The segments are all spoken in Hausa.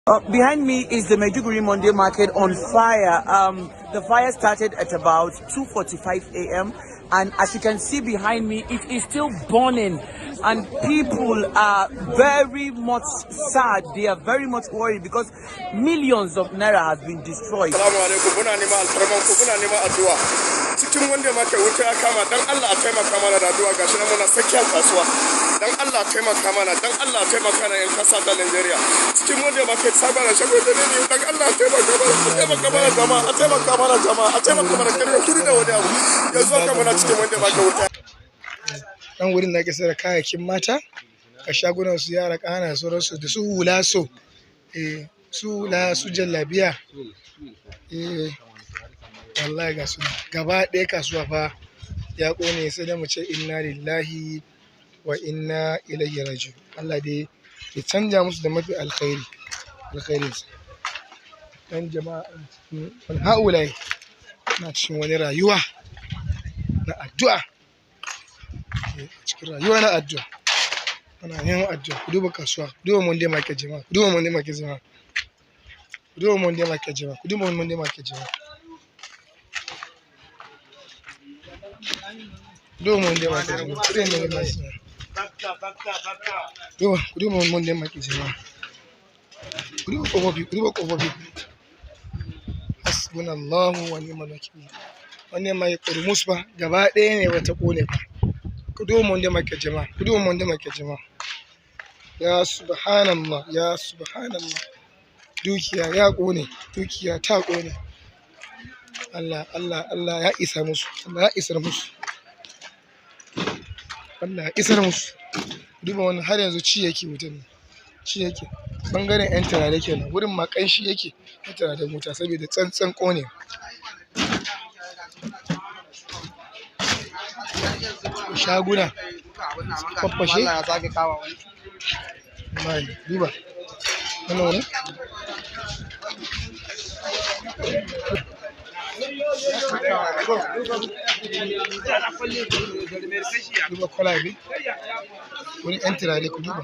Behind me is the Maiduguri Monday market on fire. The fire started at about 2:45 a.m. and as you can see behind me, it is still burning and people are very much sad. They are very much worried because millions of naira has been destroyed. Cikin wanda make wuta ya kama dan Allah a taimaka mana da addu'a gashi nan muna sakiyar kasuwa dan Allah taimaka mana dan Allah taimaka na yan kasa ta Nigeria cikin wanda make sabara shago da ne dan Allah taimaka mana jama'a a taimaka mana jama'a a taimaka mana kare kudi da wani abu yanzu haka muna cikin wanda make wuta dan wurin da ke sayar kayayyakin mata ka shagunan su yara kana su rasu da su hula su jallabiya wallahi ga su gaba ɗaya kasuwa fa ya ƙone sai da mu ce inna lillahi wa inna ilaihi raji'un. Allah dai ya canja musu da mafi alkhairi dan jama'a wani haulai na cikin wani rayuwa na addu'a cikin rayuwa na addu'a ana yin addu'a. Ku duba kasuwa, ku duba Monday market jama'a, ku duba Monday market jama'a, ku duba Monday market jama'a, ku duba Monday market jama'a. Kuduba Monday market jama'a, kuduba Monday market jama'a, kuduba ƙofofi, hasbunallahu wa ni'mal wakil. Wannan mai kurmus ba gaba ɗaya ne wata ƙone ba. Kuduba Monday market jama'a, kuduba Monday market jama'a. Ya subhanallah, ya subhanallah. Dukiya ya ƙone, dukiya ta ƙone. Allah ya isa musu, Allah ya isar musu, Allah ya isar musu. Duba wannan har yanzu ci yake wutan nan, ci yake bangaren yan turare kenan, wurin ma kanshi yake yan turaren wuta saboda tsantsan ƙone. Shaguna faffashe duba wannan wani duba kwalabe wani yan turare ku duba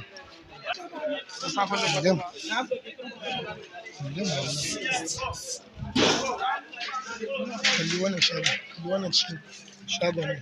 kalli wannan shagon, kalli wannan cikin shagon ne.